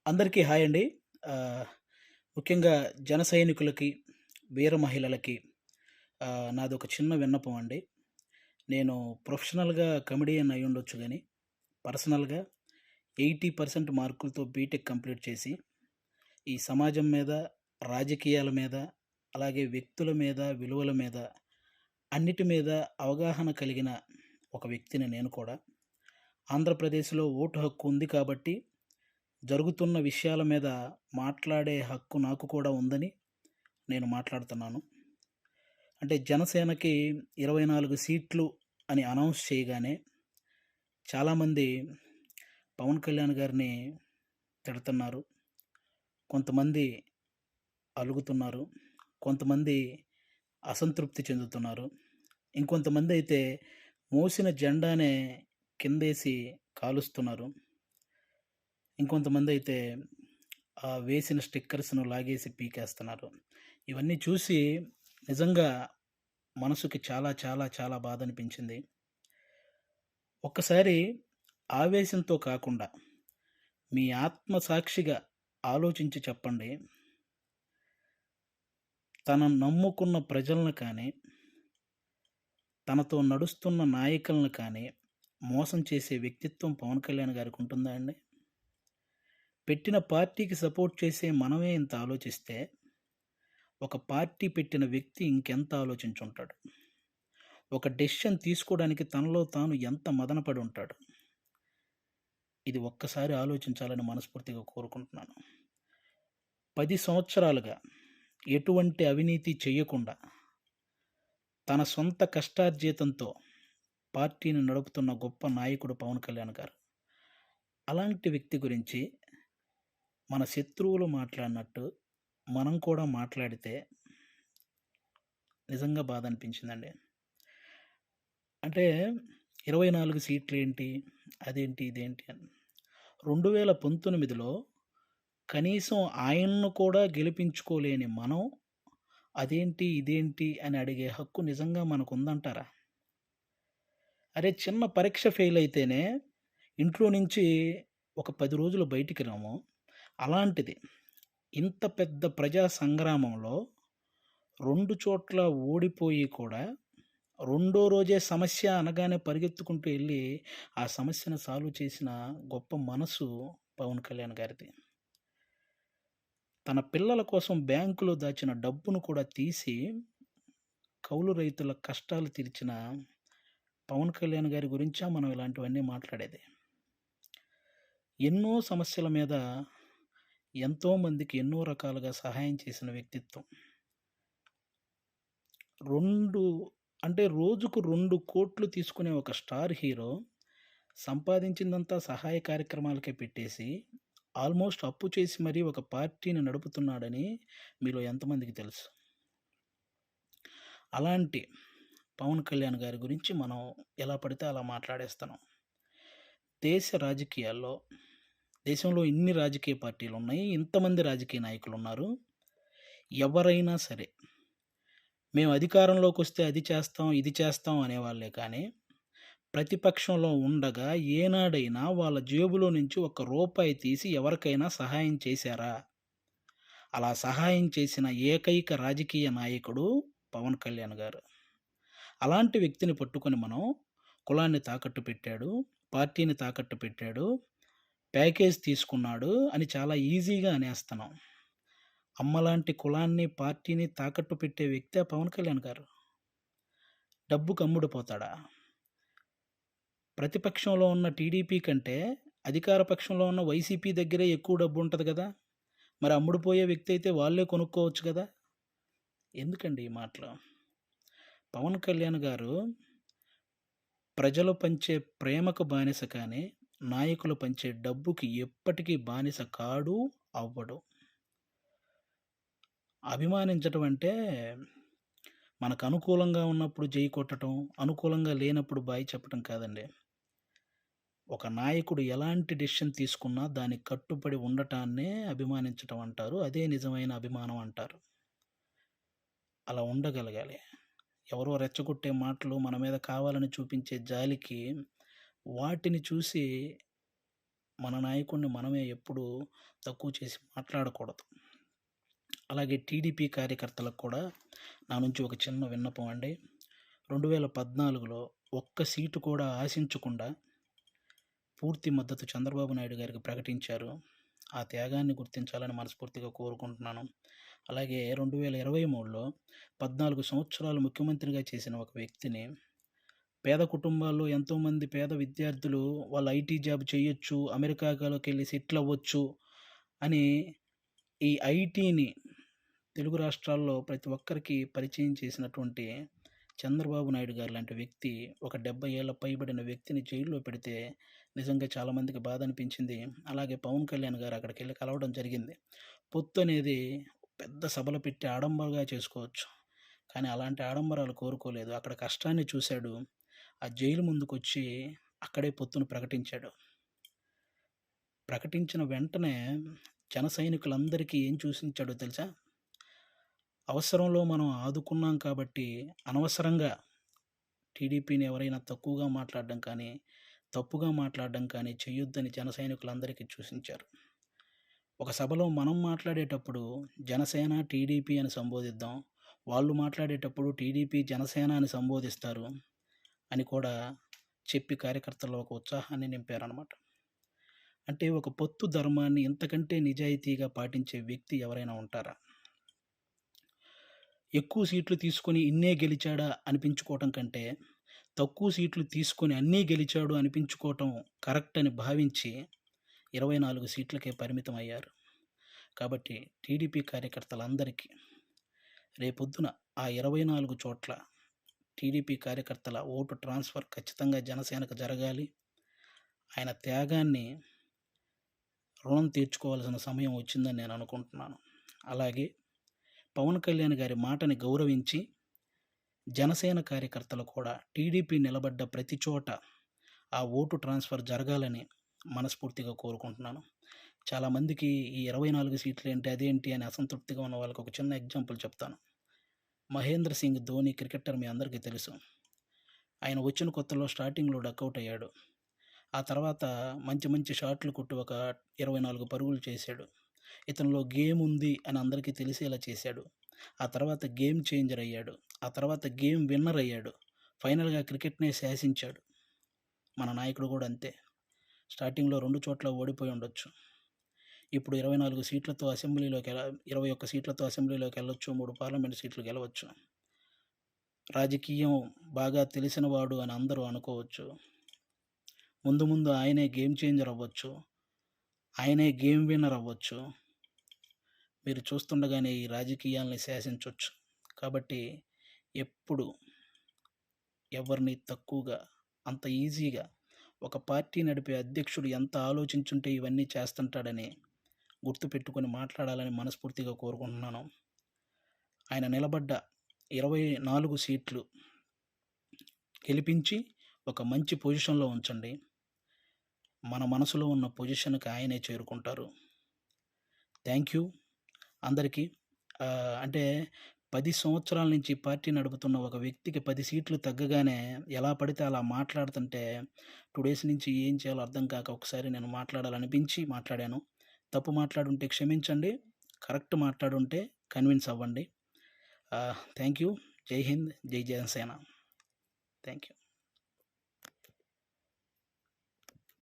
అందరికీ హాయ్ అండి. ఆహ్, ముఖ్యంగా జన సైనికులకి, వీర మహిళలకి నాదొక చిన్న విన్నపం అండి. నేను ప్రొఫెషనల్‌గా కమెడియన్ అయ్యుండొచ్చు గానీ, పర్సనల్‌గా 80% మార్కులతో బీటెక్ కంప్లీట్ చేసి, ఈ సమాజం మీద, రాజకీయాల మీద, అలాగే వ్యక్తుల మీద, విలువల మీద, అన్నిటి మీద అవగాహన కలిగిన ఒక వ్యక్తిని నేను కూడా. ఆంధ్రప్రదేశ్‌లో ఓటు హక్కు ఉంది కాబట్టి జరుగుతున్న విషయాల మీద మాట్లాడే హక్కు నాకు కూడా ఉందని నేను మాట్లాడుతున్నాను. అంటే జనసేనకి 24 సీట్లు అని అనౌన్స్ చేయగానే చాలామంది పవన్ కళ్యాణ్ గారిని తిడతన్నారు. కొంతమంది అలుగుతున్నారు. కొంతమంది అసంతృప్తి చెందుతున్నారు. ఇంకొంతమందయితే మోసిన జెండానే కిందేసి కాలుస్తున్నారు. ఇంకొంతమందయితే వేసిన స్టిక్కర్స్‌ను లాగేసి పీకేస్తున్నారు. ఇవన్నీ చూసి నిజంగా మనసుకి చాలా, చాలా, చాలా బాధనిపించింది. ఒక్కసారి ఆవేశంతో కాకుండా మీ ఆత్మ సాక్షిగా ఆలోచించి చెప్పండి. తను నమ్ముకున్న ప్రజలను కానీ, తనతో నడుస్తున్న నాయకులను కానీ మోసం చేసే వ్యక్తిత్వం పవన్ కళ్యాణ్ గారికుంటుందా అండి? పెట్టిన పార్టీకి సపోర్ట్ చేసే మనమే ఇంత ఆలోచిస్తే, ఒక పార్టీ పెట్టిన వ్యక్తి ఇంకెంత ఆలోచించుంటాడు. ఒక డెసిషన్ తీసుకోవడానికి తనలో తాను ఎంత మదనపడి ఉంటాడు. ఇది ఒక్కసారి ఆలోచించాలని మనస్ఫూర్తిగా కోరుకుంటున్నాను. 10 సంవత్సరాలుగా ఎటువంటి అవినీతి చెయ్యకుండా, తన సొంత కష్టార్జితంతో పార్టీని నడుపుతున్న గొప్ప నాయకుడు పవన్ కళ్యాణ్ గారు. అలాంటి వ్యక్తి గురించి మన శత్రువులు మాట్లాడినట్టు మనం కూడా మాట్లాడితే నిజంగా బాధనిపించిందండి. అంటే 24 సీట్లేంటి? అదేంటి? ఇదేంటి? అని. 2019లో కనీసం ఆయన్ను కూడా గెలిపించుకోలేని మనం, అదేంటి? ఇదేంటి? అని అడిగే హక్కు నిజంగా మనకుందంటారా? అరే! చిన్న పరీక్ష ఫెయిల్ అయితేనే ఇంట్లో నుంచి ఒక 10 రోజులు బయటికి రాము. అలాంటిది ఇంత పెద్ద ప్రజా సంగ్రామంలో 2 చోట్ల ఓడిపోయి కూడా రెండో రోజే సమస్య అనగానే పరిగెత్తుకుంటూ ఎళ్లి, ఆ సమస్యను సాల్వ్ చేసిన గొప్ప మనసు పవన్ కళ్యాణ్ గారిది. తన పిల్లల కోసం బ్యాంకులో దాచిన డబ్బును కూడా తీసి, కౌలు రైతుల కష్టాలు తీర్చిన పవన్ కళ్యాణ్ గారి గురించా మనం ఇలాంటివన్నీ మాట్లాడేది. ఎన్నో సమస్యల మీద ఎంతోమందికి ఎన్నో రకాలుగా సహాయం చేసిన వ్యక్తిత్వం. 2 అంటే రోజుకు 2,00,00,000 తీసుకునే ఒక స్టార్ హీరో సంపాదించిందంతా సహాయ కార్యక్రమాలకే పెట్టేసి, ఆల్మోస్ట్ అప్పు చేసి మరీ ఒక పార్టీని నడుపుతున్నాడని మీలో ఎంతమందికి తెలుసు? అలాంటి పవన్ కళ్యాణ్ గారి గురించి మనం ఎలా పడితే అలా మాట్లాడేస్తున్నాం. దేశ రాజకీయాల్లో దేశంలో ఇన్ని రాజకీయ పార్టీలున్నాయి. ఇంతమంది రాజకీయ నాయకులున్నారు. ఎవరైనా సరే, మేము అధికారంలోకొస్తే అది చేస్తాం, ఇది చేస్తాం అనేవాళ్ళే కానీ, ప్రతిపక్షంలో ఉండగా ఏనాడైనా వాళ్ళ జేబులో నుంచి ఒక్క రూపాయి తీసి ఎవరికైనా సహాయం చేశారా? అలా సహాయం చేసిన ఏకైక రాజకీయ నాయకుడు పవన్ కళ్యాణ్ గారు. అలాంటి వ్యక్తిని పట్టుకొని మనం కులాన్ని తాకట్టు పెట్టాడు, పార్టీని తాకట్టు పెట్టాడు, ప్యాకేజ్ తీసుకున్నాడు అని చాలా ఈజీగా అనేస్తున్నాం. అమ్మలాంటి కులాన్ని, పార్టీని తాకట్టు పెట్టే వ్యక్తే పవన్ కళ్యాణ్ గారు. డబ్బుకి అమ్ముడుపోతాడా? ప్రతిపక్షంలో ఉన్న టీడీపీ కంటే అధికార పక్షంలో ఉన్న వైసీపీ దగ్గరే ఎక్కువ డబ్బుంటది గదా! మరి అమ్ముడుపోయే వ్యక్తి అయితే వాళ్ళే కొనుక్కోవచ్చు గదా! ఎందుకండి ఈ మాటలు? పవన్ కళ్యాణ్ గారు ప్రజలు పంచే ప్రేమకు బానిస కానీ, నాయకులు పంచే డబ్బుకి ఎప్పటికీ బానిస కాడు, అవ్వడు. అభిమానించటం అంటే మనకు అనుకూలంగా ఉన్నప్పుడు జై కొట్టటం, అనుకూలంగా లేనప్పుడు బాయ్ చెప్పటం కాదండి. ఒక నాయకుడు ఎలాంటి డెసిషన్ తీసుకున్నా దానికి కట్టుబడి ఉండటాన్నే అభిమానించటం అంటారు. అదే నిజమైన అభిమానం అంటారు. అలా ఉండగలగాలి. ఎవరో రెచ్చగొట్టే మాటలు మన మీద కావాలని చూపించే జాలికి వాటిని చూసి మన నాయకుడిని మనమే ఎప్పుడూ తక్కువ చేసి మాట్లాడకూడదు. అలాగే టీడీపీ కార్యకర్తలకు కూడా నా నుంచి ఒక చిన్న విన్నపం అండి. 2014లో ఒక్క సీటు కూడా ఆశించకుండా పూర్తి మద్దతు చంద్రబాబు నాయుడు గారికి ప్రకటించారు. ఆ త్యాగాన్ని గుర్తించాలని మనస్ఫూర్తిగా కోరుకుంటున్నాను. అలాగే 2023లో 14 సంవత్సరాలు ముఖ్యమంత్రిగా చేసిన ఒక వ్యక్తిని, పేద కుటుంబాల్లో ఎంతోమంది పేద విద్యార్థులు వాళ్ళు ఐటీ జాబ్ చేయొచ్చు, అమెరికాలోకెళ్ళి సెటిల్ అవ్వచ్చు అని ఈ ఐటీని తెలుగు రాష్ట్రాల్లో ప్రతి ఒక్కరికి పరిచయం చేసినటువంటి చంద్రబాబు నాయుడు గారు లాంటి వ్యక్తి ఒక 70 ఏళ్ల పైబడిన వ్యక్తిని జైల్లో పెడితే నిజంగా చాలామందికి బాధ అనిపించింది. అలాగే పవన్ కళ్యాణ్ గారు అక్కడికెళ్ళి కలవడం జరిగింది. పొత్తు అనేది పెద్ద సభలు పెట్టి ఆడంబరగా చేసుకోవచ్చు. కానీ అలాంటి ఆడంబరాలు కోరుకోలేదు. అక్కడ కష్టాన్ని చూశాడు. ఆ జైలు ముందుకొచ్చి అక్కడే పొత్తును ప్రకటించాడు. ప్రకటించిన వెంటనే జన సైనికులందరికీ ఏం చూసించాడో తెలుసా? అవసరంలో మనం ఆదుకున్నాం కాబట్టి అనవసరంగా టీడీపీని ఎవరైనా తక్కువగా మాట్లాడడం కానీ, తప్పుగా మాట్లాడడం కానీ చేయొద్దని జన సైనికులందరికీ సూచించారు. ఒక సభలో మనం మాట్లాడేటప్పుడు జనసేన, టీడీపీ అని సంబోధిద్దాం. వాళ్ళు మాట్లాడేటప్పుడు టీడీపీ, జనసేన అని సంబోధిస్తారు అని కూడా చెప్పి కార్యకర్తల్లో ఒక ఉత్సాహాన్ని నింపారనమాట. అంటే ఒక పొత్తు ధర్మాన్ని ఇంతకంటే నిజాయితీగా పాటించే వ్యక్తి ఎవరైనా ఉంటారా? ఎక్కువ సీట్లు తీసుకొని ఇన్నే గెలిచాడా అనిపించుకోవటం కంటే, తక్కువ సీట్లు తీసుకొని అన్నీ గెలిచాడు అనిపించుకోవటం కరెక్ట్ అని భావించి 24 సీట్లకే పరిమితమయ్యారు. కాబట్టి టీడీపీ కార్యకర్తలందరికీ రేపొద్దున ఆ 24 చోట్ల టీడీపీ కార్యకర్తల ఓటు ట్రాన్స్ఫర్ ఖచ్చితంగా జనసేనకు జరగాలి. ఆయన త్యాగాన్ని రుణం తీర్చుకోవాల్సిన సమయం వచ్చిందని నేను అనుకుంటున్నాను. అలాగే పవన్ కళ్యాణ్ గారి మాటని గౌరవించి జనసేన కార్యకర్తలు కూడా టీడీపీ నిలబడ్డ ప్రతి చోట ఆ ఓటు ట్రాన్స్ఫర్ జరగాలని మనస్ఫూర్తిగా కోరుకుంటున్నాను. చాలామందికి ఈ 24 సీట్లు ఏంటి, అదేంటి అని అసంతృప్తిగా ఉన్న వాళ్ళకి ఒక చిన్న ఎగ్జాంపుల్ చెప్తాను. మహేంద్ర సింగ్ ధోని క్రికెటర్ మీ అందరికీ తెలుసు. ఆయన వచ్చిన కొత్తలో స్టార్టింగ్‌లో డకౌట్ అయ్యాడు. ఆ తర్వాత మంచి మంచి షాట్లు కొట్టి ఒక 24 పరుగులు చేశాడు. ఇతనిలో గేమ్ ఉంది అని అందరికీ తెలిసేలా చేశాడు. ఆ తర్వాత గేమ్ చేంజర్ అయ్యాడు. ఆ తర్వాత గేమ్ విన్నర్ అయ్యాడు. ఫైనల్‌గా క్రికెట్‌నే శాసించాడు. మన నాయకుడు కూడా అంతే. స్టార్టింగ్‌లో 2 చోట్ల ఓడిపోయి ఉండొచ్చు. ఇప్పుడు 24 సీట్లతో 21 సీట్లతో అసెంబ్లీలోకెళ్ళొచ్చు. 3 పార్లమెంట్ సీట్లు గెలవచ్చు. రాజకీయం బాగా తెలిసినవాడు అని అందరూ అనుకోవచ్చు. ముందు ముందు ఆయనే గేమ్ చేంజర్ అవ్వచ్చు. ఆయనే గేమ్ విన్నర్ అవ్వచ్చు. మీరు చూస్తుండగానే ఈ రాజకీయాల్ని శాసించొచ్చు. కాబట్టి ఎప్పుడు ఎవరిని తక్కువగా, అంత ఈజీగా ఒక పార్టీ నడిపే అధ్యక్షుడు ఎంత ఆలోచించుంటే ఇవన్నీ చేస్తుంటాడని గుర్తుపెట్టుకొని మాట్లాడాలని మనస్ఫూర్తిగా కోరుకుంటున్నాను. ఆయన నిలబడ్డ 24 సీట్లు గెలిపించి ఒక మంచి పొజిషన్‌లో ఉంచండి. మన మనసులో ఉన్న పొజిషన్‌కి ఆయనే చేరుకుంటారు. థ్యాంక్ యూ అందరికీ. అంటే 10 సంవత్సరాల నుంచి పార్టీ నడుపుతున్న ఒక వ్యక్తికి 10 సీట్లు తగ్గగానే ఎలా పడితే అలా మాట్లాడుతుంటే 2 డేస్ నుంచి ఏం చేయాలో అర్థం కాక ఒకసారి నేను మాట్లాడాలనిపించి మాట్లాడాను. తప్పు మాట్లాడుంటే క్షమించండి. కరెక్ట్ మాట్లాడుంటే కన్విన్స్ అవ్వండి. Thank you. జై హింద్. జై జనసేన. Thank you.